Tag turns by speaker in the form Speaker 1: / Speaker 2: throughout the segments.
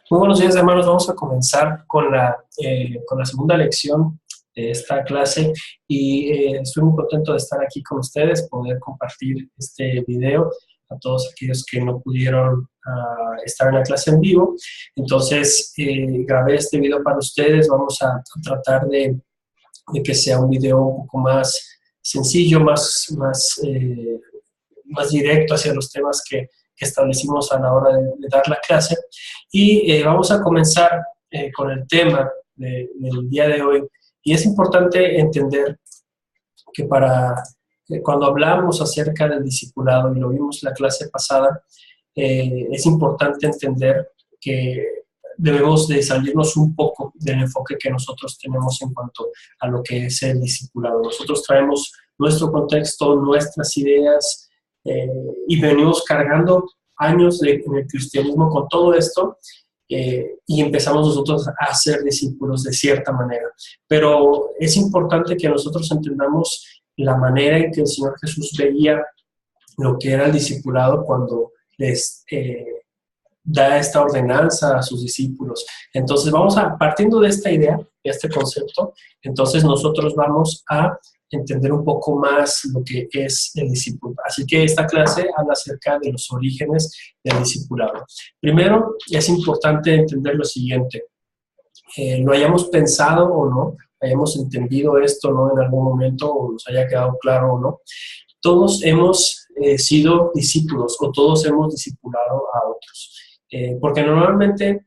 Speaker 1: Muy buenos días, hermanos. Vamos a comenzar con la segunda lección de esta clase y estoy muy contento de estar aquí con ustedes, poder compartir este video a todos aquellos que no pudieron estar en la clase en vivo. Entonces, grabé este video para ustedes. Vamos a tratar de que sea un video un poco más sencillo, más directo hacia los temas que establecimos a la hora de dar la clase. Y vamos a comenzar con el tema del día de hoy. Y es importante entender que cuando hablamos acerca del discipulado, y lo vimos la clase pasada, es importante entender que debemos de salirnos un poco del enfoque que nosotros tenemos en cuanto a lo que es el discipulado. Nosotros traemos nuestro contexto, nuestras ideas, y venimos cargando años en el cristianismo con todo esto, y empezamos nosotros a ser discípulos de cierta manera. Pero es importante que nosotros entendamos la manera en que el Señor Jesús veía lo que era el discipulado cuando les da esta ordenanza a sus discípulos. Entonces partiendo de esta idea, de este concepto, entonces nosotros vamos a entender un poco más lo que es el discípulo. Así que esta clase habla acerca de los orígenes del discipulado. Primero, es importante entender lo siguiente. Lo hayamos pensado o no, hayamos entendido esto no en algún momento, o nos haya quedado claro o no, todos hemos sido discípulos o todos hemos discipulado a otros. Porque normalmente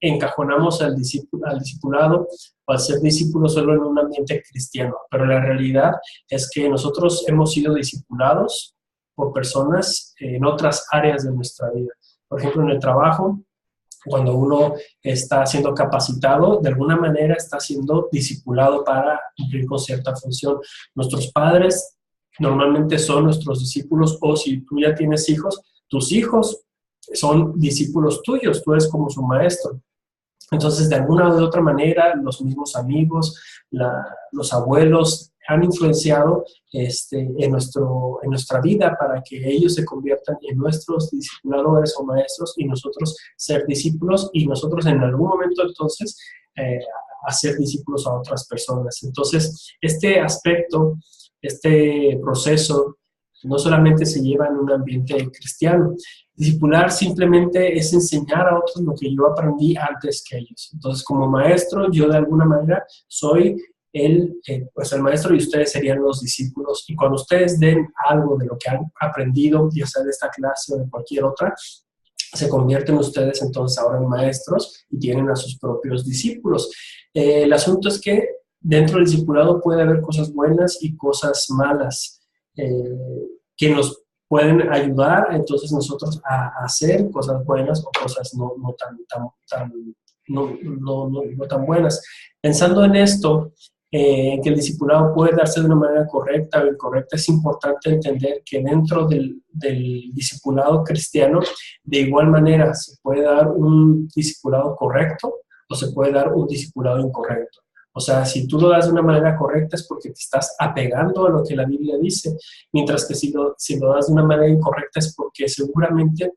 Speaker 1: encajonamos al discipulado o al ser discípulos solo en un ambiente cristiano, pero la realidad es que nosotros hemos sido discipulados por personas en otras áreas de nuestra vida. Por ejemplo, en el trabajo, cuando uno está siendo capacitado, de alguna manera está siendo discipulado para cumplir con cierta función. Nuestros padres normalmente son nuestros discípulos, o si tú ya tienes hijos, tus hijos son discípulos tuyos, tú eres como su maestro. Entonces, de alguna u otra manera, los mismos amigos, los abuelos han influenciado en nuestra vida para que ellos se conviertan en nuestros discipuladores o maestros y nosotros ser discípulos y nosotros en algún momento entonces hacer discípulos a otras personas. Entonces, este aspecto, este proceso, no solamente se lleva en un ambiente cristiano. Discipular simplemente es enseñar a otros lo que yo aprendí antes que ellos. Entonces, como maestro, yo de alguna manera soy el maestro y ustedes serían los discípulos. Y cuando ustedes den algo de lo que han aprendido, ya sea de esta clase o de cualquier otra, se convierten ustedes entonces ahora en maestros y tienen a sus propios discípulos. El asunto es que dentro del discipulado puede haber cosas buenas y cosas malas, que nos pueden ayudar entonces nosotros a hacer cosas buenas o cosas no tan buenas. Pensando en esto, que el discipulado puede darse de una manera correcta o incorrecta, es importante entender que dentro del discipulado cristiano, de igual manera se puede dar un discipulado correcto o se puede dar un discipulado incorrecto. O sea, si tú lo das de una manera correcta es porque te estás apegando a lo que la Biblia dice, mientras que si lo das de una manera incorrecta es porque seguramente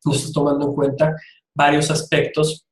Speaker 1: no estás tomando en cuenta varios aspectos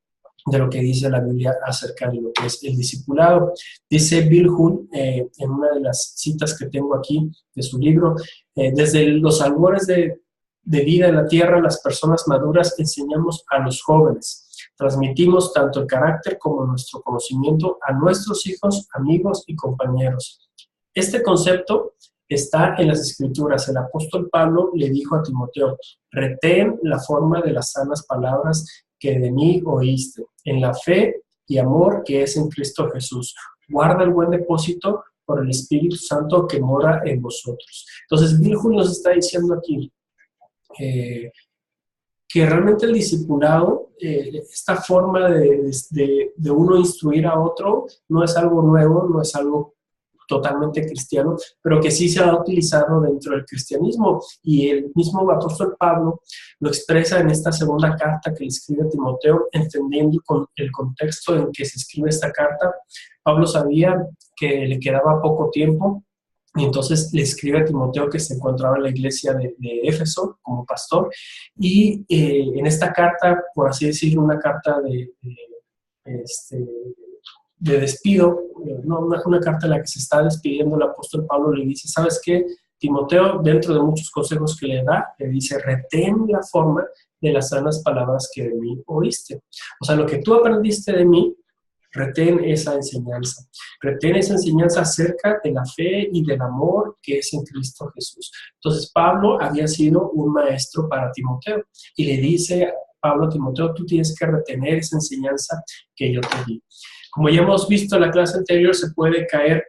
Speaker 1: de lo que dice la Biblia acerca de lo que es el discipulado. Dice Bill Hull, en una de las citas que tengo aquí de su libro, desde los albores de vida en la tierra, las personas maduras enseñamos a los jóvenes. Transmitimos tanto el carácter como nuestro conocimiento a nuestros hijos, amigos y compañeros. Este concepto está en las Escrituras. El apóstol Pablo le dijo a Timoteo: retén la forma de las sanas palabras que de mí oíste, en la fe y amor que es en Cristo Jesús. Guarda el buen depósito por el Espíritu Santo que mora en vosotros. Entonces, Bill Hull nos está diciendo aquí que realmente el discipulado, esta forma de uno instruir a otro, no es algo nuevo, no es algo totalmente cristiano, pero que sí se ha utilizado dentro del cristianismo. Y el mismo apóstol Pablo lo expresa en esta segunda carta que le escribe a Timoteo, entendiendo con el contexto en que se escribe esta carta. Pablo sabía que le quedaba poco tiempo Y entonces le escribe a Timoteo, que se encontraba en la iglesia de Éfeso como pastor, y en esta carta, por así decirlo, una carta este, de despido, no, una carta en la que se está despidiendo el apóstol Pablo, le dice, ¿sabes qué? Timoteo, dentro de muchos consejos que le da, le dice, retén la forma de las sanas palabras que de mí oíste. O sea, lo que tú aprendiste de mí, retén esa enseñanza. Retén esa enseñanza acerca de la fe y del amor que es en Cristo Jesús. Entonces, Pablo había sido un maestro para Timoteo y le dice Pablo a Timoteo, tú tienes que retener esa enseñanza que yo te di. Como ya hemos visto en la clase anterior, se puede caer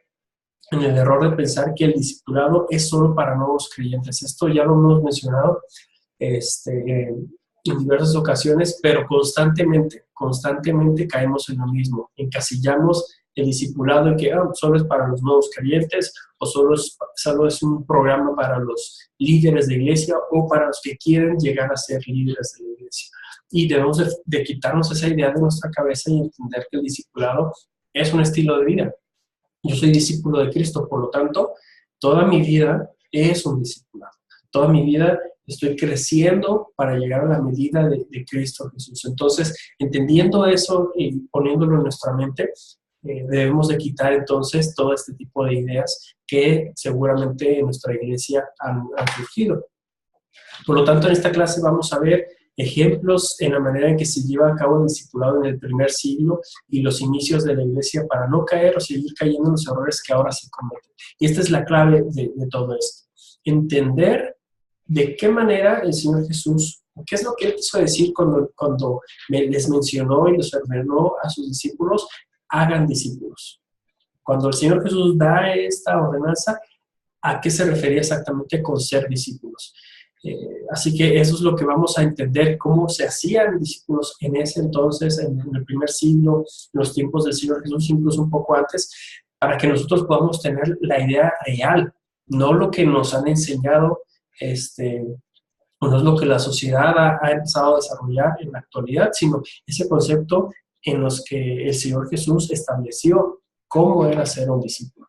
Speaker 1: en el error de pensar que el discipulado es solo para nuevos creyentes. Esto ya lo hemos mencionado en diversas ocasiones, pero constantemente caemos en lo mismo. Encasillamos el discipulado en que solo es para los nuevos creyentes o solo es un programa para los líderes de iglesia o para los que quieren llegar a ser líderes de la iglesia. Y debemos de quitarnos esa idea de nuestra cabeza y entender que el discipulado es un estilo de vida. Yo soy discípulo de Cristo, por lo tanto, toda mi vida es un discipulado. Toda mi vida estoy creciendo para llegar a la medida de Cristo Jesús. Entonces, entendiendo eso y poniéndolo en nuestra mente, debemos de quitar entonces todo este tipo de ideas que seguramente en nuestra iglesia han surgido. Por lo tanto, en esta clase vamos a ver ejemplos en la manera en que se lleva a cabo el discipulado en el primer siglo y los inicios de la iglesia para no caer o seguir cayendo en los errores que ahora se cometen. Y esta es la clave de todo esto. Entender de qué manera el Señor Jesús, qué es lo que Él quiso decir cuando les mencionó y les ordenó a sus discípulos, hagan discípulos. Cuando el Señor Jesús da esta ordenanza, ¿a qué se refería exactamente con ser discípulos? Así que eso es lo que vamos a entender, cómo se hacían discípulos en ese entonces, en el primer siglo, en los tiempos del Señor Jesús, incluso un poco antes, para que nosotros podamos tener la idea real, no lo que nos han enseñado, o no es lo que la sociedad ha empezado a desarrollar en la actualidad, sino ese concepto en los que el Señor Jesús estableció cómo era ser un discípulo.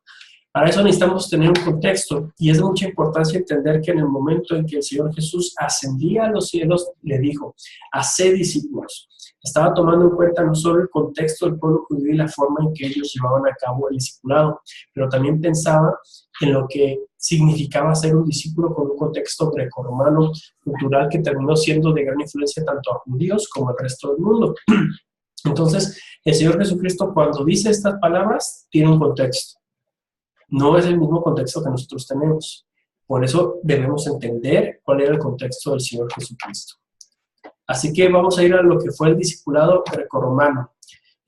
Speaker 1: Para eso necesitamos tener un contexto y es de mucha importancia entender que en el momento en que el Señor Jesús ascendía a los cielos, le dijo, haced discípulos. Estaba tomando en cuenta no solo el contexto del pueblo judío y la forma en que ellos llevaban a cabo el discipulado, pero también pensaba en lo que significaba ser un discípulo con un contexto grecorromano cultural que terminó siendo de gran influencia tanto a judíos como al resto del mundo. Entonces, el Señor Jesucristo cuando dice estas palabras tiene un contexto. No es el mismo contexto que nosotros tenemos. Por eso debemos entender cuál era el contexto del Señor Jesucristo. Así que vamos a ir a lo que fue el discipulado grecorromano.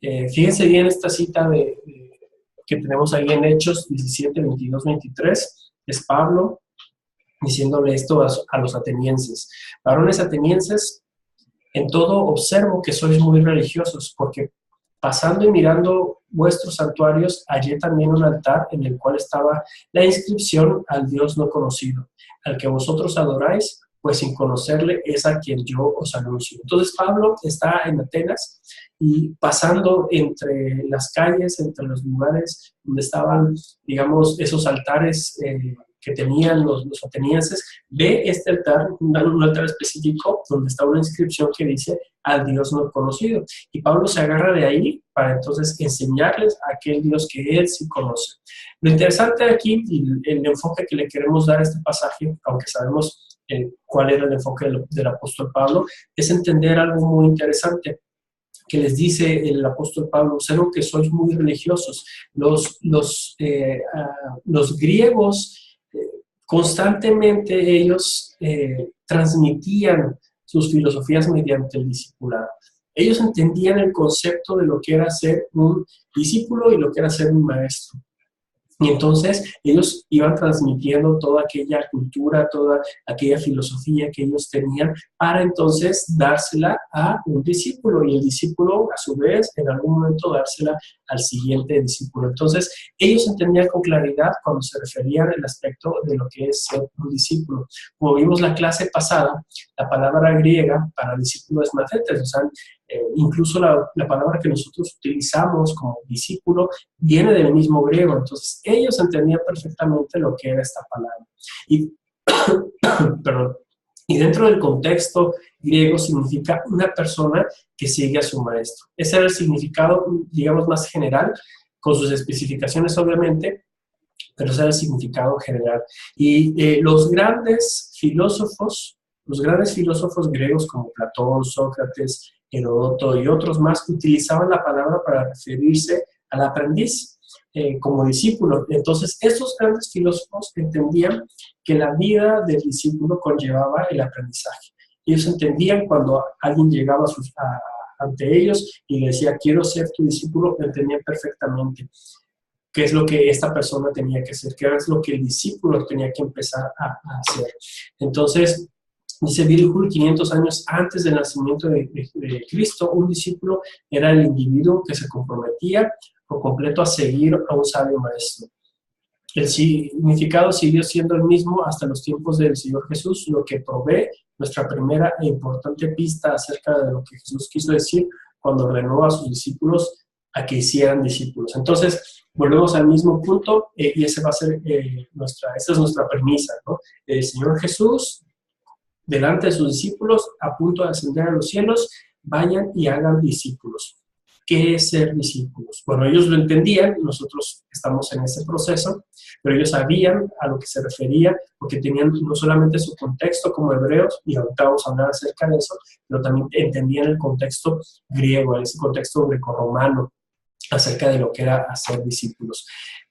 Speaker 1: Fíjense bien esta cita que tenemos ahí en Hechos 17, 22, 23. Es Pablo diciéndole esto a los atenienses. Varones atenienses, en todo observo que sois muy religiosos, porque pasando y mirando vuestros santuarios, hallé también un altar en el cual estaba la inscripción al Dios no conocido, al que vosotros adoráis, pues sin conocerle es a quien yo os anuncio. Entonces Pablo está en Atenas y pasando entre las calles, entre los lugares donde estaban, digamos, esos altares que tenían los atenienses, ve este altar, un altar específico donde está una inscripción que dice al Dios no conocido. Y Pablo se agarra de ahí para entonces enseñarles a aquel Dios que él sí conoce. Lo interesante aquí y el enfoque que le queremos dar a este pasaje, aunque sabemos cuál era el enfoque del apóstol Pablo, es entender algo muy interesante que les dice el apóstol Pablo: observo que sois muy religiosos. Los griegos constantemente ellos transmitían sus filosofías mediante el discipulado. Ellos entendían el concepto de lo que era ser un discípulo y lo que era ser un maestro. Y entonces ellos iban transmitiendo toda aquella cultura, toda aquella filosofía que ellos tenían para entonces dársela a un discípulo y el discípulo a su vez en algún momento dársela al siguiente discípulo. Entonces, ellos entendían con claridad cuando se referían al aspecto de lo que es ser un discípulo. Como vimos la clase pasada, la palabra griega para discípulo es mathetes, o sea, incluso la palabra que nosotros utilizamos como discípulo viene del mismo griego. Entonces, ellos entendían perfectamente lo que era esta palabra. Y, perdón, y dentro del contexto griego significa una persona que sigue a su maestro. Ese era el significado, digamos, más general, con sus especificaciones obviamente, pero ese era el significado general. Y los grandes filósofos griegos como Platón, Sócrates, Heródoto y otros más utilizaban la palabra para referirse al aprendiz como discípulo. Entonces, estos grandes filósofos entendían que la vida del discípulo conllevaba el aprendizaje. Ellos entendían cuando alguien llegaba ante ellos y le decía, quiero ser tu discípulo, entendían perfectamente qué es lo que esta persona tenía que hacer, qué es lo que el discípulo tenía que empezar a hacer. Entonces, dice Virgil, 500 años antes del nacimiento de Cristo, un discípulo era el individuo que se comprometía por completo a seguir a un sabio maestro. El significado siguió siendo el mismo hasta los tiempos del Señor Jesús, lo que provee nuestra primera e importante pista acerca de lo que Jesús quiso decir cuando ordenó a sus discípulos a que hicieran discípulos. Entonces, volvemos al mismo punto y esa va a ser esa es nuestra premisa, ¿no? El Señor Jesús, delante de sus discípulos, a punto de ascender a los cielos, vayan y hagan discípulos. ¿Qué es ser discípulos? Bueno, ellos lo entendían, nosotros estamos en ese proceso, pero ellos sabían a lo que se refería, porque tenían no solamente su contexto como hebreos, y ahorita vamos a hablar acerca de eso, pero también entendían el contexto griego, ese contexto grecorromano, acerca de lo que era hacer discípulos.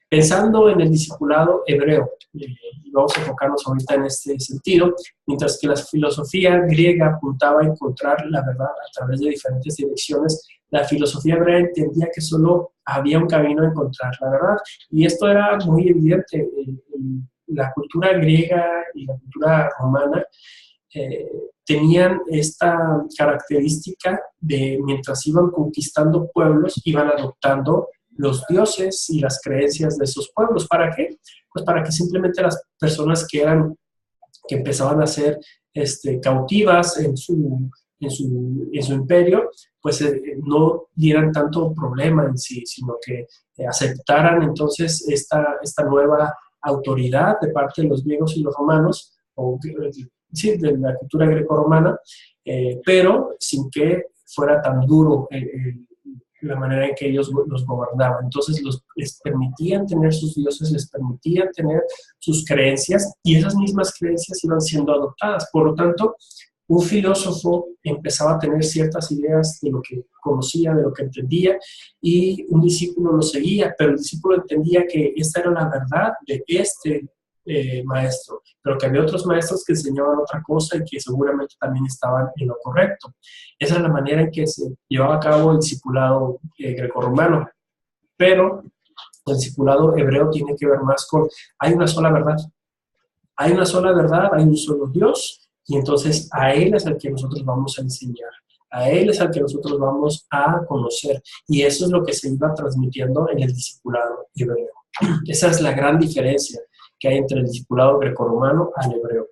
Speaker 1: Pensando en el discipulado hebreo, y vamos a enfocarnos ahorita en este sentido, mientras que la filosofía griega apuntaba a encontrar la verdad a través de diferentes direcciones, la filosofía hebrea entendía que solo había un camino a encontrar la verdad, y esto era muy evidente. La cultura griega y la cultura romana tenían esta característica de mientras iban conquistando pueblos, iban adoptando los dioses y las creencias de esos pueblos. ¿Para qué? Pues para que simplemente las personas que empezaban a ser cautivas en su imperio, pues no dieran tanto problema en sí, sino que aceptaran entonces esta nueva autoridad de parte de los griegos y los romanos, sí, de la cultura greco-romana, pero sin que fuera tan duro la manera en que ellos los gobernaban. Entonces les permitían tener sus dioses, les permitían tener sus creencias, y esas mismas creencias iban siendo adoptadas. Por lo tanto, un filósofo empezaba a tener ciertas ideas de lo que conocía, de lo que entendía, y un discípulo lo seguía, pero el discípulo entendía que esta era la verdad de este maestro, pero que había otros maestros que enseñaban otra cosa y que seguramente también estaban en lo correcto. Esa es la manera en que se llevaba a cabo el discipulado grecorromano. Pero el discipulado hebreo tiene que ver más con, hay una sola verdad. Hay una sola verdad, hay un solo Dios, y entonces a Él es al que nosotros vamos a enseñar. A Él es al que nosotros vamos a conocer. Y eso es lo que se iba transmitiendo en el discipulado hebreo. Esa es la gran diferencia que hay entre el discipulado grecorromano al hebreo.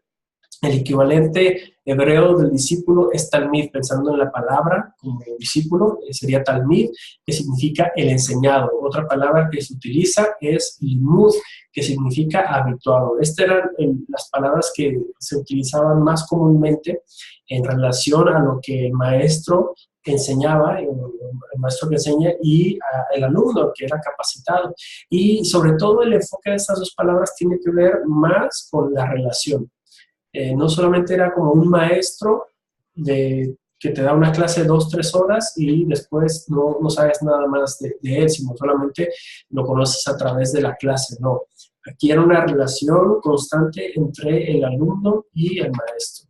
Speaker 1: El equivalente hebreo del discípulo es talmid, pensando en la palabra como discípulo, sería talmid, que significa el enseñado. Otra palabra que se utiliza es limud, que significa habituado. Estas eran las palabras que se utilizaban más comúnmente en relación a lo que el maestro enseñaba, el maestro que enseña, y el alumno que era capacitado. Y sobre todo el enfoque de estas dos palabras tiene que ver más con la relación. No solamente era como un maestro que te da una clase 2-3 horas y después no sabes nada más de él, sino solamente lo conoces a través de la clase. No, aquí era una relación constante entre el alumno y el maestro.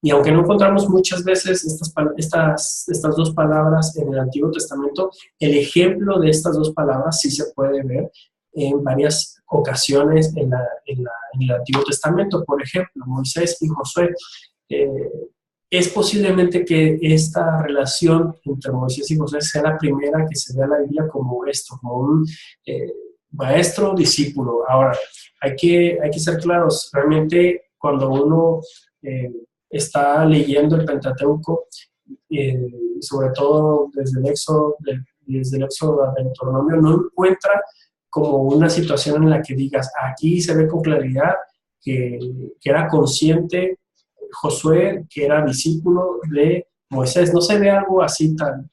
Speaker 1: Y aunque no encontramos muchas veces estas dos palabras en el Antiguo Testamento, el ejemplo de estas dos palabras sí se puede ver en varias ocasiones en el Antiguo Testamento. Por ejemplo, Moisés y Josué. es posiblemente que esta relación entre Moisés y José sea la primera que se ve en la Biblia como esto, como un maestro-discípulo. Ahora, hay que ser claros, realmente cuando uno eh, está leyendo el Pentateuco, sobre todo desde el Éxodo al Deuteronomio, no encuentra como una situación en la que digas, aquí se ve con claridad que era consciente Josué, que era discípulo de Moisés. No se ve algo así tan,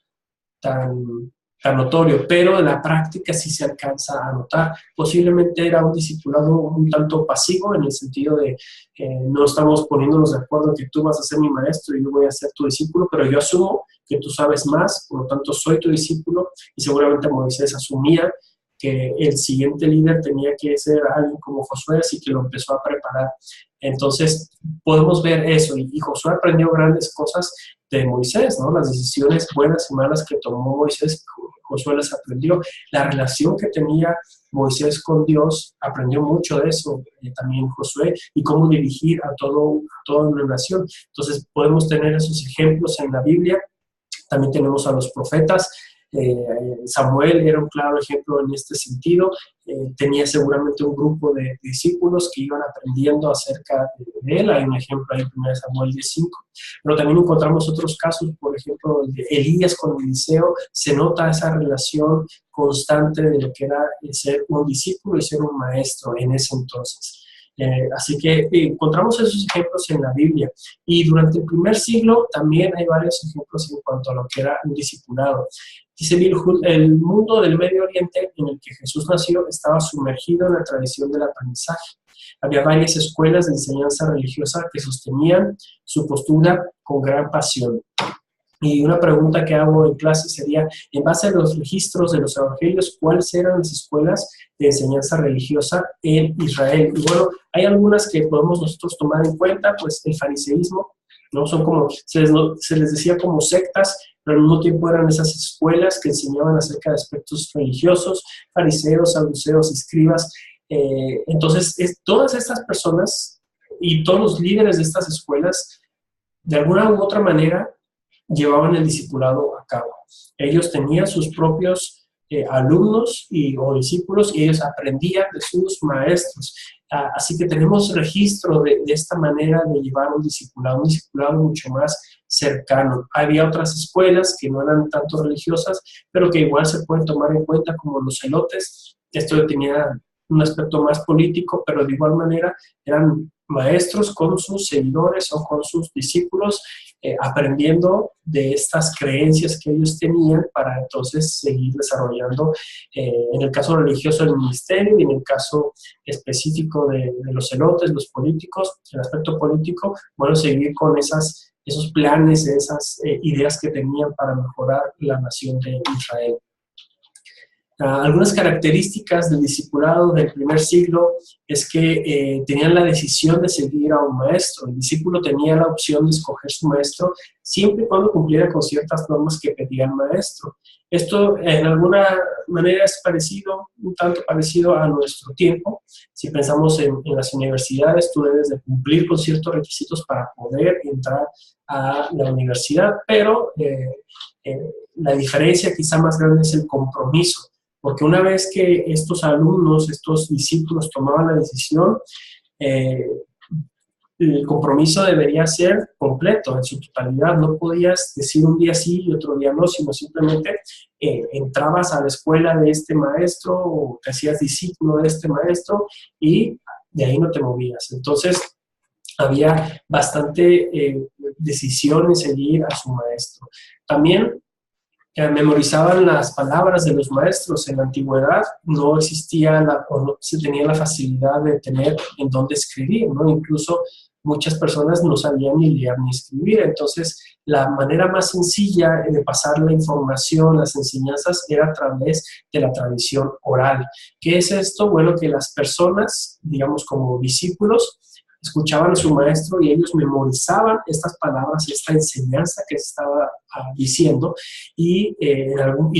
Speaker 1: tan notorio, pero en la práctica sí se alcanza a notar. Posiblemente era un discipulado un tanto pasivo, en el sentido de que no estamos poniéndonos de acuerdo en que tú vas a ser mi maestro y yo voy a ser tu discípulo, pero yo asumo que tú sabes más, por lo tanto soy tu discípulo, y seguramente Moisés asumía que el siguiente líder tenía que ser alguien como Josué, así que lo empezó a preparar. Entonces, podemos ver eso, y Josué aprendió grandes cosas de Moisés, ¿no? Las decisiones buenas y malas que tomó Moisés, Josué las aprendió. La relación que tenía Moisés con Dios, aprendió mucho de eso también Josué, y cómo dirigir a toda una nación. Entonces, podemos tener esos ejemplos en la Biblia. También tenemos a los profetas. Samuel era un claro ejemplo en este sentido. Tenía seguramente un grupo de discípulos que iban aprendiendo acerca de él. Hay un ejemplo ahí en 1 Samuel 10:5. Pero también encontramos otros casos, por ejemplo, el de Elías con Eliseo. Se nota esa relación constante de lo que era ser un discípulo y ser un maestro en ese entonces. Así que encontramos esos ejemplos en la Biblia. Y durante el primer siglo también hay varios ejemplos en cuanto a lo que era un discipulado. Dice Bill Hood, el mundo del Medio Oriente en el que Jesús nació estaba sumergido en la tradición del aprendizaje. Había varias escuelas de enseñanza religiosa que sostenían su postura con gran pasión. Y una pregunta que hago en clase sería, en base a los registros de los evangelios, ¿cuáles eran las escuelas de enseñanza religiosa en Israel? Y bueno, hay algunas que podemos nosotros tomar en cuenta, pues el fariseísmo, ¿no? Son como, se les decía como sectas, pero al mismo tiempo eran esas escuelas que enseñaban acerca de aspectos religiosos, fariseos, saduceos, escribas. Entonces, todas estas personas y todos los líderes de estas escuelas, de alguna u otra manera, llevaban el discipulado a cabo. Ellos tenían sus propios alumnos o discípulos, y ellos aprendían de sus maestros. Así que tenemos registro de esta manera de llevar un discipulado mucho más cercano. Había otras escuelas que no eran tanto religiosas, pero que igual se pueden tomar en cuenta, como los celotes. Esto tenía un aspecto más político, pero de igual manera eran maestros con sus seguidores o con sus discípulos, aprendiendo de estas creencias que ellos tenían para entonces seguir desarrollando, en el caso religioso, el ministerio, y en el caso específico de los celotes, los políticos, el aspecto político, bueno, seguir con esos planes, esas ideas que tenían para mejorar la nación de Israel. Algunas características del discipulado del primer siglo es que tenían la decisión de seguir a un maestro. El discípulo tenía la opción de escoger su maestro siempre y cuando cumpliera con ciertas normas que pedía el maestro. Esto en alguna manera es un tanto parecido a nuestro tiempo. Si pensamos en las universidades, tú debes de cumplir con ciertos requisitos para poder entrar a la universidad, pero la diferencia quizá más grande es el compromiso. Porque una vez que estos alumnos, estos discípulos tomaban la decisión, el compromiso debería ser completo, en su totalidad. No podías decir un día sí y otro día no, sino simplemente entrabas a la escuela de este maestro o te hacías discípulo de este maestro y de ahí no te movías. Entonces, había bastante decisión en seguir a su maestro. También memorizaban las palabras de los maestros. En la antigüedad no existía o no se tenía la facilidad de tener en dónde escribir, ¿no? Incluso muchas personas no sabían ni leer ni escribir. Entonces, la manera más sencilla de pasar la información, las enseñanzas, era a través de la tradición oral. ¿Qué es esto? Bueno, que las personas, digamos como discípulos, escuchaban a su maestro y ellos memorizaban estas palabras, esta enseñanza que estaba diciendo, y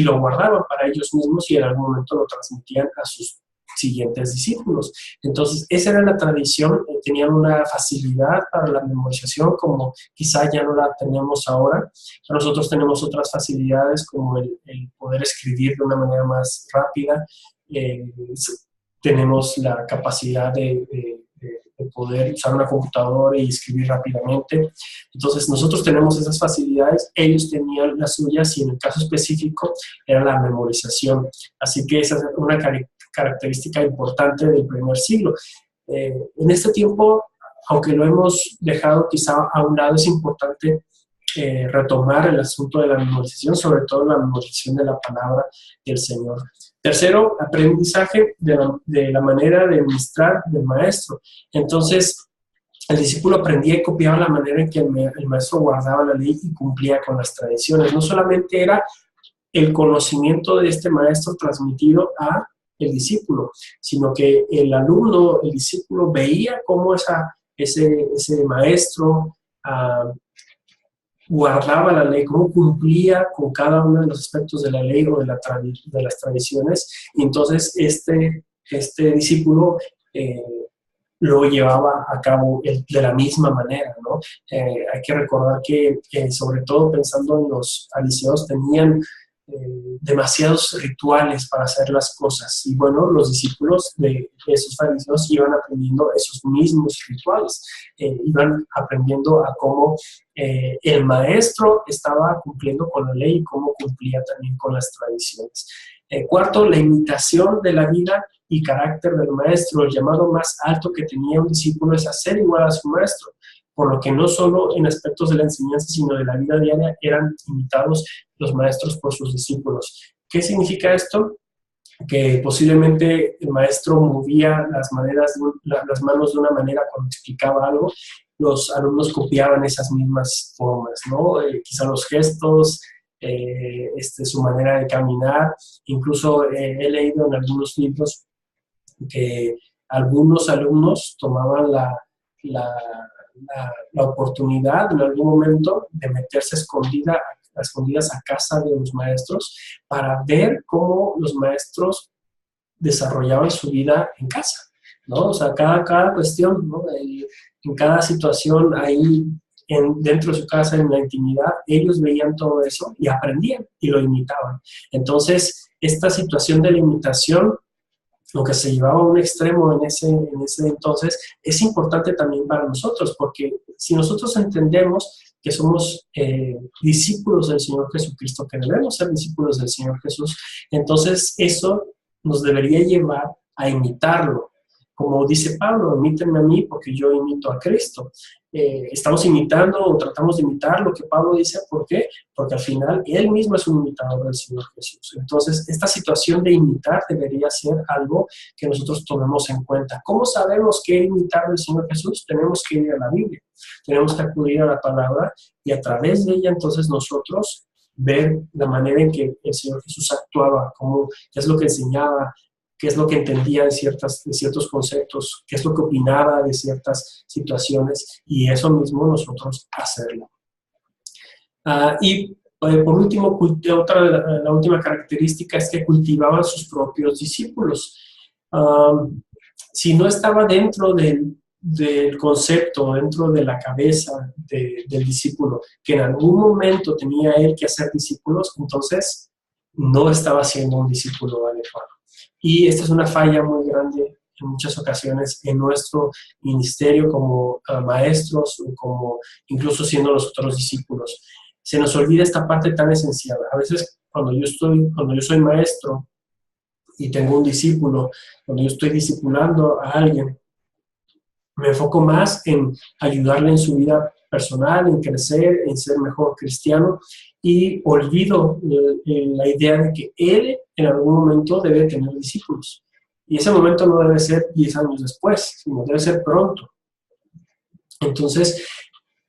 Speaker 1: lo guardaban para ellos mismos, y en algún momento lo transmitían a sus siguientes discípulos. Entonces, esa era la tradición, tenían una facilidad para la memorización, como quizá ya no la tenemos ahora. Nosotros tenemos otras facilidades, como el poder escribir de una manera más rápida. Tenemos la capacidad de poder usar una computadora y escribir rápidamente. Entonces, nosotros tenemos esas facilidades, ellos tenían las suyas y en el caso específico era la memorización. Así que esa es una característica importante del primer siglo. En este tiempo, aunque lo hemos dejado quizá a un lado, es importante retomar el asunto de la memorización, sobre todo la memorización de la palabra del Señor. Tercero, aprendizaje de la manera de ministrar del maestro. Entonces, el discípulo aprendía y copiaba la manera en que el maestro guardaba la ley y cumplía con las tradiciones. No solamente era el conocimiento de este maestro transmitido a el discípulo, sino que el alumno, el discípulo, veía cómo ese maestro guardaba la ley, cómo cumplía con cada uno de los aspectos de la ley o de las tradiciones, y entonces este discípulo lo llevaba a cabo de la misma manera, ¿no? Hay que recordar que, sobre todo pensando en los fariseos, tenían demasiados rituales para hacer las cosas. Y bueno, los discípulos de esos fariseos iban aprendiendo esos mismos rituales, iban aprendiendo a cómo el maestro estaba cumpliendo con la ley y cómo cumplía también con las tradiciones. Cuarto, la imitación de la vida y carácter del maestro. El llamado más alto que tenía un discípulo es hacer igual a su maestro, por lo que no solo en aspectos de la enseñanza, sino de la vida diaria eran imitados los maestros por sus discípulos. ¿Qué significa esto? Que posiblemente el maestro movía las manos de una manera cuando explicaba algo, los alumnos copiaban esas mismas formas, ¿no? Quizá los gestos, su manera de caminar. Incluso he leído en algunos libros que algunos alumnos tomaban la oportunidad en algún momento de meterse a escondidas a casa de los maestros para ver cómo los maestros desarrollaban su vida en casa, ¿no? O sea, cada cuestión, ¿no? En cada situación ahí dentro de su casa, en la intimidad, ellos veían todo eso y aprendían y lo imitaban. Entonces, esta situación de la imitación, lo que se llevaba a un extremo en ese entonces, es importante también para nosotros, porque si nosotros entendemos que somos discípulos del Señor Jesucristo, que debemos ser discípulos del Señor Jesús, entonces eso nos debería llevar a imitarlo. Como dice Pablo, imítenme a mí porque yo imito a Cristo. Estamos imitando o tratamos de imitar lo que Pablo dice. ¿Por qué? Porque al final él mismo es un imitador del Señor Jesús. Entonces, esta situación de imitar debería ser algo que nosotros tomemos en cuenta. ¿Cómo sabemos qué imitar del Señor Jesús? Tenemos que ir a la Biblia, tenemos que acudir a la palabra y a través de ella entonces nosotros ver la manera en que el Señor Jesús actuaba, qué es lo que enseñaba, qué es lo que entendía de ciertos conceptos, qué es lo que opinaba de ciertas situaciones, y eso mismo nosotros hacerlo. Por último, la última característica es que cultivaban sus propios discípulos. Si no estaba dentro del concepto, dentro de la cabeza del discípulo, que en algún momento tenía él que hacer discípulos, entonces no estaba siendo un discípulo adecuado. Y esta es una falla muy grande en muchas ocasiones en nuestro ministerio como maestros o como incluso siendo nosotros discípulos. Se nos olvida esta parte tan esencial. A veces cuando yo soy maestro y tengo un discípulo, cuando yo estoy discipulando a alguien, me enfoco más en ayudarle en su vida personal, en crecer, en ser mejor cristiano, y olvido la idea de que él en algún momento debe tener discípulos. Y ese momento no debe ser 10 años después, sino debe ser pronto. Entonces,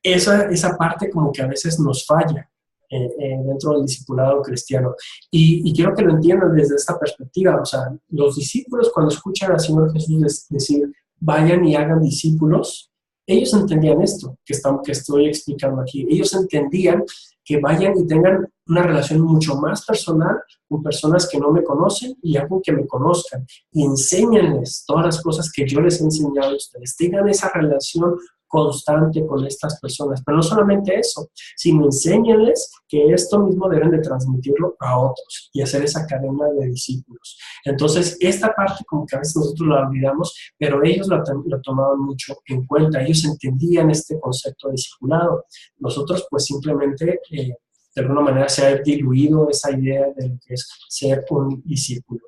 Speaker 1: esa parte como que a veces nos falla dentro del discipulado cristiano. Y quiero que lo entiendan desde esta perspectiva. O sea, los discípulos cuando escuchan al Señor Jesús decir, vayan y hagan discípulos, Ellos entendían esto que estoy explicando aquí. Ellos entendían que vayan y tengan una relación mucho más personal con personas que no me conocen y algo que me conozcan. Y enséñenles todas las cosas que yo les he enseñado a ustedes. Tengan esa relación constante con estas personas. Pero no solamente eso, sino enséñenles que esto mismo deben de transmitirlo a otros y hacer esa cadena de discípulos. Entonces, esta parte como que a veces nosotros la olvidamos, pero ellos lo tomaban mucho en cuenta. Ellos entendían este concepto de discipulado. Nosotros pues simplemente de alguna manera se ha diluido esa idea de lo que es ser un discípulo.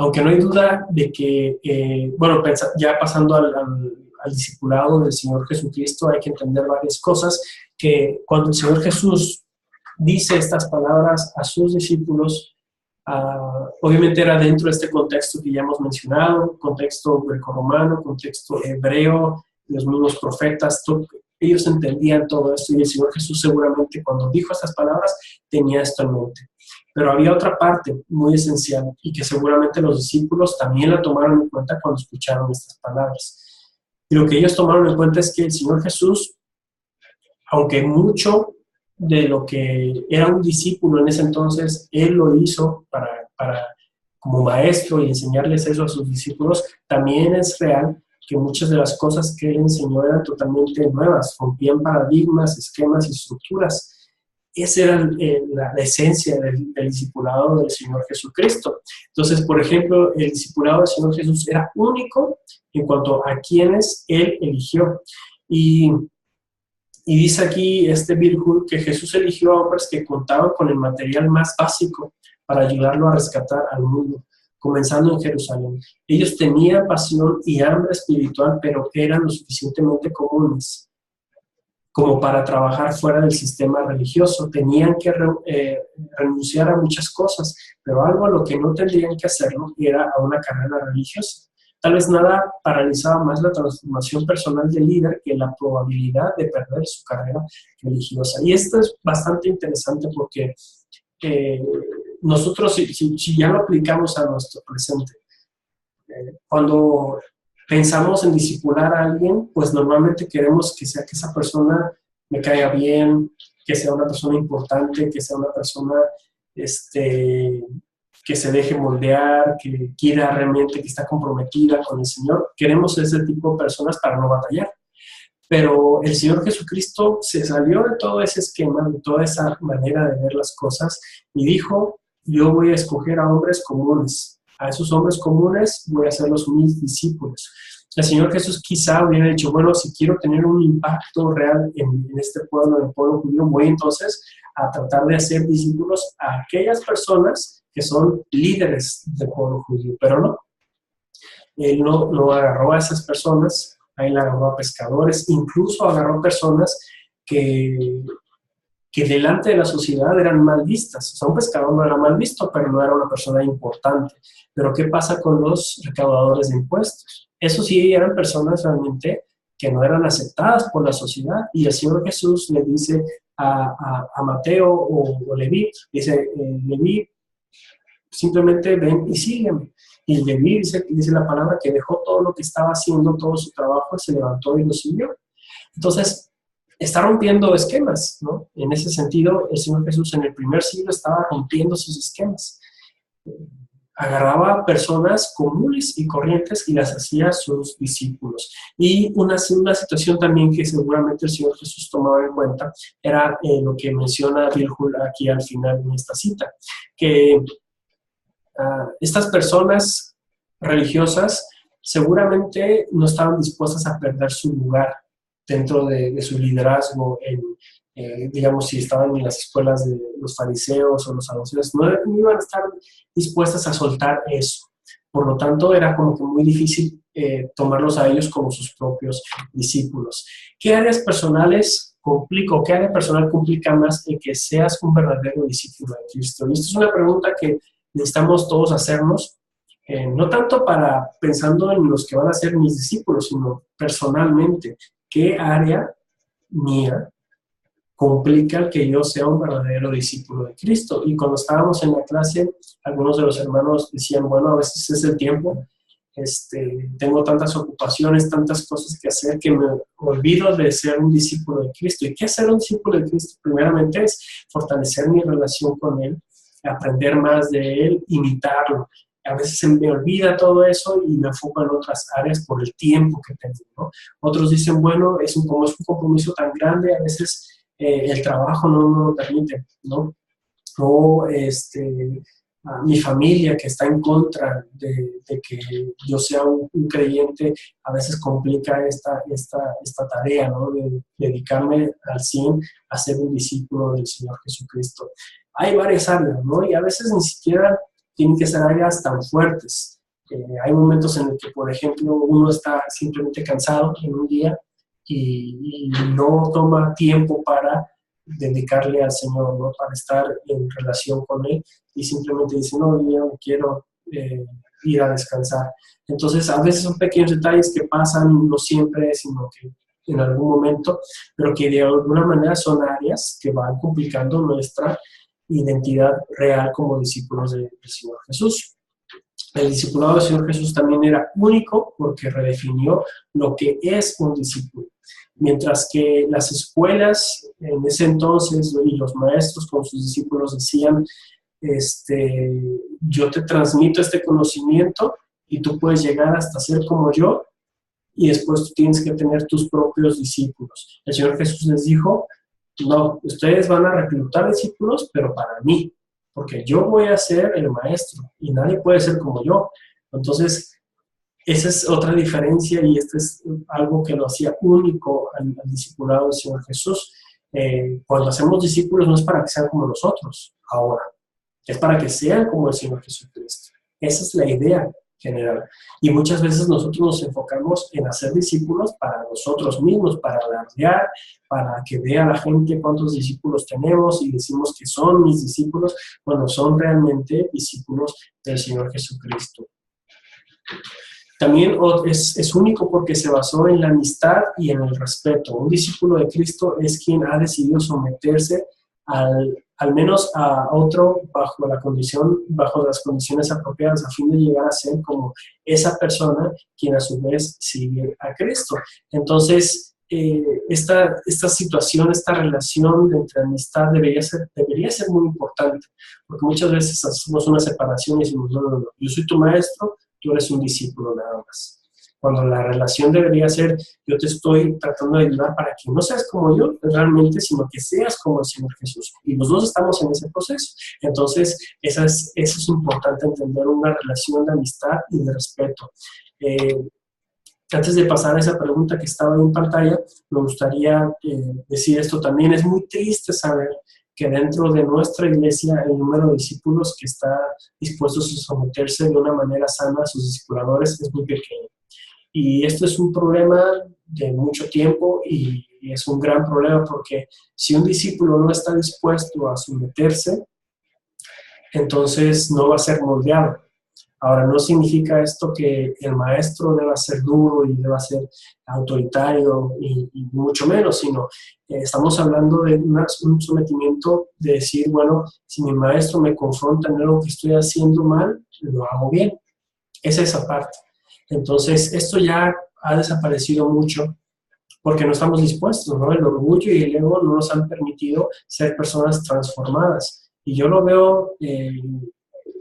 Speaker 1: Aunque no hay duda de que, bueno, ya pasando al discipulado del Señor Jesucristo, hay que entender varias cosas, que cuando el Señor Jesús dice estas palabras a sus discípulos, obviamente era dentro de este contexto que ya hemos mencionado, contexto grecorromano, contexto hebreo, los mismos profetas, ellos entendían todo esto y el Señor Jesús seguramente cuando dijo estas palabras tenía esto en mente. Pero había otra parte muy esencial y que seguramente los discípulos también la tomaron en cuenta cuando escucharon estas palabras. Y lo que ellos tomaron en cuenta es que el Señor Jesús, aunque mucho de lo que era un discípulo en ese entonces, Él lo hizo como maestro y enseñarles eso a sus discípulos, también es real que muchas de las cosas que Él enseñó eran totalmente nuevas, rompían paradigmas, esquemas y estructuras. Esa era la esencia del discipulado del Señor Jesucristo. Entonces, por ejemplo, el discipulado del Señor Jesús era único en cuanto a quienes Él eligió. Y dice aquí Virgul que Jesús eligió a hombres que contaban con el material más básico para ayudarlo a rescatar al mundo, comenzando en Jerusalén. Ellos tenían pasión y hambre espiritual, pero eran lo suficientemente comunes como para trabajar fuera del sistema religioso. Tenían que renunciar a muchas cosas, pero algo a lo que no tendrían que hacerlo era a una carrera religiosa. Tal vez nada paralizaba más la transformación personal del líder que la probabilidad de perder su carrera religiosa. Y esto es bastante interesante porque nosotros, si ya lo aplicamos a nuestro presente, cuando pensamos en discipular a alguien, pues normalmente queremos que esa persona me caiga bien, que sea una persona importante, que sea una persona que se deje moldear, que quiera realmente, que está comprometida con el Señor. Queremos ese tipo de personas para no batallar. Pero el Señor Jesucristo se salió de todo ese esquema, de toda esa manera de ver las cosas y dijo, yo voy a escoger a hombres comunes. A esos hombres comunes voy a hacerlos mis discípulos. El Señor Jesús quizá hubiera dicho, bueno, si quiero tener un impacto real en este pueblo, en el pueblo judío, voy entonces a tratar de hacer discípulos a aquellas personas que son líderes del pueblo judío, pero no. Él no agarró a esas personas, él agarró a pescadores, incluso agarró personas que delante de la sociedad eran mal vistas. O sea, un pescador no era mal visto, pero no era una persona importante. Pero ¿qué pasa con los recaudadores de impuestos? Esos sí eran personas realmente que no eran aceptadas por la sociedad. Y el Señor Jesús le dice a Mateo o Leví, dice, Leví, simplemente ven y sígueme. Y Leví dice la palabra que dejó todo lo que estaba haciendo, todo su trabajo, se levantó y lo siguió. Entonces, está rompiendo esquemas, ¿no? En ese sentido, el Señor Jesús en el primer siglo estaba rompiendo sus esquemas. Agarraba personas comunes y corrientes y las hacía sus discípulos. Y una situación también que seguramente el Señor Jesús tomaba en cuenta era lo que menciona Virgul aquí al final de esta cita, que estas personas religiosas seguramente no estaban dispuestas a perder su lugar dentro de su liderazgo, digamos, si estaban en las escuelas de los fariseos o los saduceos, no iban a estar dispuestas a soltar eso. Por lo tanto, era como que muy difícil tomarlos a ellos como sus propios discípulos. ¿Qué áreas personales qué área personal complica más en que seas un verdadero discípulo de Cristo? Y esta es una pregunta que necesitamos todos hacernos, no tanto pensando en los que van a ser mis discípulos, sino personalmente. ¿Qué área mía complica el que yo sea un verdadero discípulo de Cristo? Y cuando estábamos en la clase, algunos de los hermanos decían, bueno, a veces es el tiempo, tengo tantas ocupaciones, tantas cosas que hacer que me olvido de ser un discípulo de Cristo. ¿Y qué es ser un discípulo de Cristo? Primeramente es fortalecer mi relación con Él, aprender más de Él, imitarlo. A veces se me olvida todo eso y me enfoco en otras áreas por el tiempo que tengo, ¿no? Otros dicen, bueno, como es un compromiso tan grande, a veces el trabajo no lo permite, ¿no? O a mi familia que está en contra de que yo sea un creyente, a veces complica esta tarea, ¿no? De dedicarme al 100 a ser un discípulo del Señor Jesucristo. Hay varias áreas, ¿no? Y a veces ni siquiera tienen que ser áreas tan fuertes. Hay momentos en los que, por ejemplo, uno está simplemente cansado en un día y no toma tiempo para dedicarle al Señor, ¿no? Para estar en relación con Él, y simplemente dice, no, yo quiero ir a descansar. Entonces, a veces son pequeños detalles que pasan, no siempre, sino que en algún momento, pero que de alguna manera son áreas que van complicando nuestra identidad real como discípulos del Señor Jesús. El discipulado del Señor Jesús también era único porque redefinió lo que es un discípulo. Mientras que las escuelas en ese entonces y los maestros con sus discípulos decían, yo te transmito este conocimiento y tú puedes llegar hasta ser como yo, y después tú tienes que tener tus propios discípulos. El Señor Jesús les dijo, no, ustedes van a reclutar discípulos, pero para mí, porque yo voy a ser el maestro y nadie puede ser como yo. Entonces, esa es otra diferencia y este es algo que lo hacía único al discipulado del Señor Jesús. Cuando hacemos discípulos no es para que sean como nosotros ahora, es para que sean como el Señor Jesucristo. Esa es la idea general. Y muchas veces nosotros nos enfocamos en hacer discípulos para nosotros mismos, para alardear, para que vea la gente cuántos discípulos tenemos y decimos que son mis discípulos, cuando son realmente discípulos del Señor Jesucristo. También es único porque se basó en la amistad y en el respeto. Un discípulo de Cristo es quien ha decidido someterse al menos a otro bajo las condiciones apropiadas, a fin de llegar a ser como esa persona quien a su vez sigue a Cristo. Entonces, esta situación, esta relación entre amistad debería ser muy importante, porque muchas veces hacemos una separación y decimos, no, yo soy tu maestro, tú eres un discípulo nada más. Cuando la relación debería ser, yo te estoy tratando de ayudar para que no seas como yo realmente, sino que seas como el Señor Jesús. Y los dos estamos en ese proceso. Entonces, eso es importante entender, una relación de amistad y de respeto. Antes de pasar a esa pregunta que estaba en pantalla, me gustaría decir esto también. Es muy triste saber que dentro de nuestra iglesia el número de discípulos que está dispuestos a someterse de una manera sana a sus discipuladores es muy pequeño. Y esto es un problema de mucho tiempo y es un gran problema porque si un discípulo no está dispuesto a someterse, entonces no va a ser moldeado. Ahora, no significa esto que el maestro deba ser duro y deba ser autoritario y mucho menos, sino estamos hablando de un sometimiento de decir, bueno, si mi maestro me confronta en algo que estoy haciendo mal, lo hago bien. Es esa parte. Entonces, esto ya ha desaparecido mucho porque no estamos dispuestos, ¿no? El orgullo y el ego no nos han permitido ser personas transformadas. Y yo lo veo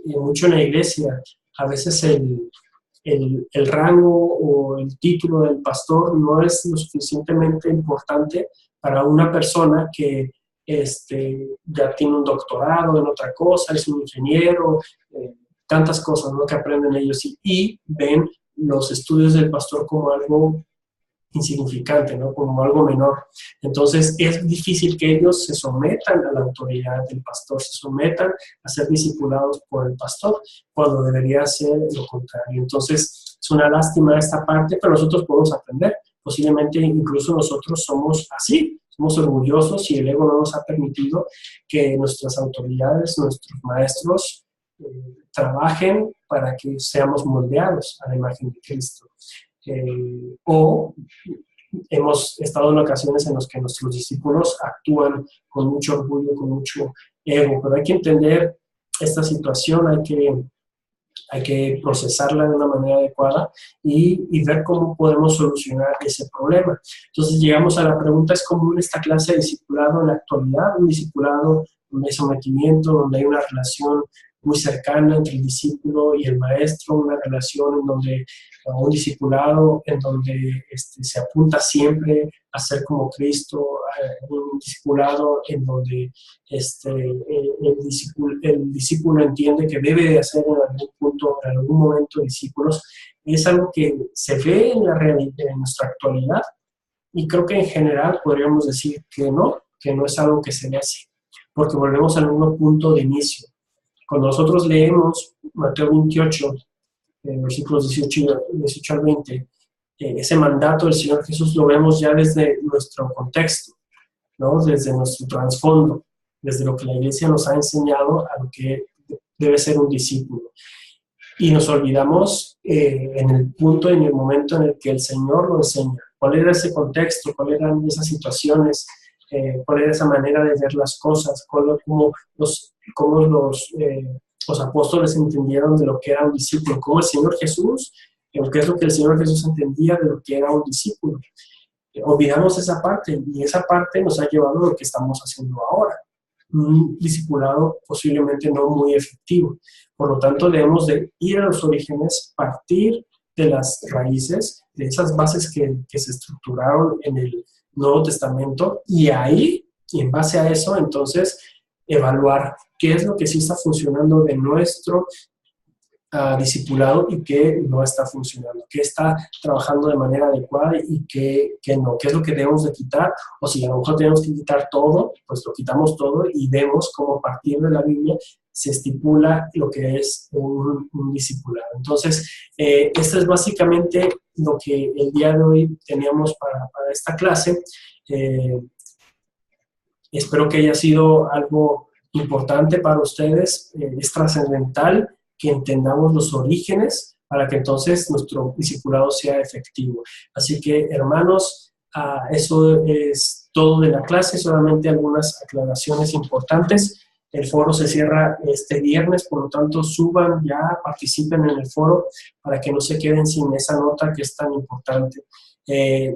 Speaker 1: mucho en la iglesia. A veces el rango o el título del pastor no es lo suficientemente importante para una persona que ya tiene un doctorado en otra cosa, es un ingeniero, tantas cosas, ¿no?, que aprenden ellos y ven los estudios del pastor como algo insignificante, ¿no?, como algo menor. Entonces es difícil que ellos se sometan a la autoridad del pastor, se sometan a ser discipulados por el pastor, cuando debería ser lo contrario. Entonces es una lástima esta parte, pero nosotros podemos aprender. Posiblemente incluso nosotros somos así, somos orgullosos y el ego no nos ha permitido que nuestras autoridades, nuestros maestros, trabajen para que seamos moldeados a la imagen de Cristo. O hemos estado en ocasiones en las que nuestros discípulos actúan con mucho orgullo, con mucho ego, pero hay que entender esta situación, hay que hay que procesarla de una manera adecuada y ver cómo podemos solucionar ese problema. Entonces llegamos a la pregunta, ¿es común esta clase de discipulado en la actualidad? Un discipulado donde hay sometimiento, donde hay una relación muy cercana entre el discípulo y el maestro, una relación en donde, un discipulado en donde se apunta siempre a ser como Cristo, un discipulado en donde el discípulo entiende que debe de hacer en algún punto, en algún momento, discípulos. Es algo que se ve en la realidad, en nuestra actualidad, y creo que en general podríamos decir que no es algo que se ve así, porque volvemos al mismo punto de inicio. Cuando nosotros leemos Mateo 28, versículos 18 al 20, ese mandato del Señor Jesús lo vemos ya desde nuestro contexto, ¿no? Desde nuestro trasfondo, desde lo que la Iglesia nos ha enseñado a lo que debe ser un discípulo. Y nos olvidamos en el punto, en el momento en el que el Señor lo enseña. ¿Cuál era ese contexto? ¿Cuáles eran esas situaciones? ¿Cuál era esa manera de ver las cosas? ¿Cómo los apóstoles entendieron de lo que era un discípulo? ¿Cómo el Señor Jesús, qué es lo que el Señor Jesús entendía de lo que era un discípulo? Olvidamos esa parte, y esa parte nos ha llevado a lo que estamos haciendo ahora. Un discipulado posiblemente no muy efectivo. Por lo tanto, debemos de ir a los orígenes, partir de las raíces, de esas bases que se estructuraron en el Nuevo Testamento, y ahí, y en base a eso, entonces, evaluar qué es lo que sí está funcionando de nuestro discipulado y qué no está funcionando, qué está trabajando de manera adecuada y qué no, qué es lo que debemos de quitar, o si a lo mejor tenemos que quitar todo, pues lo quitamos todo y vemos cómo a partir de la Biblia se estipula lo que es un discipulado. Entonces, esto es básicamente lo que el día de hoy teníamos para esta clase. Espero que haya sido algo importante para ustedes, es trascendental que entendamos los orígenes para que entonces nuestro discipulado sea efectivo. Así que, hermanos, eso es todo de la clase, solamente algunas aclaraciones importantes. El foro se cierra este viernes, por lo tanto, suban ya, participen en el foro para que no se queden sin esa nota que es tan importante.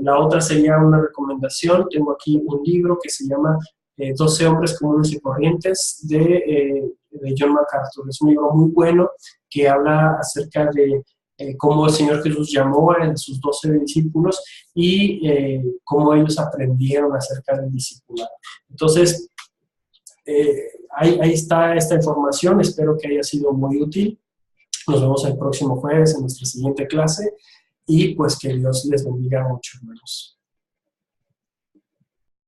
Speaker 1: La otra sería una recomendación. Tengo aquí un libro que se llama 12 hombres comunes y corrientes de John MacArthur. Es un libro muy bueno que habla acerca de cómo el Señor Jesús llamó a sus 12 discípulos y cómo ellos aprendieron acerca del discipulado. Entonces, ahí está esta información. Espero que haya sido muy útil. Nos vemos el próximo jueves en nuestra siguiente clase y pues que Dios les bendiga mucho, hermanos.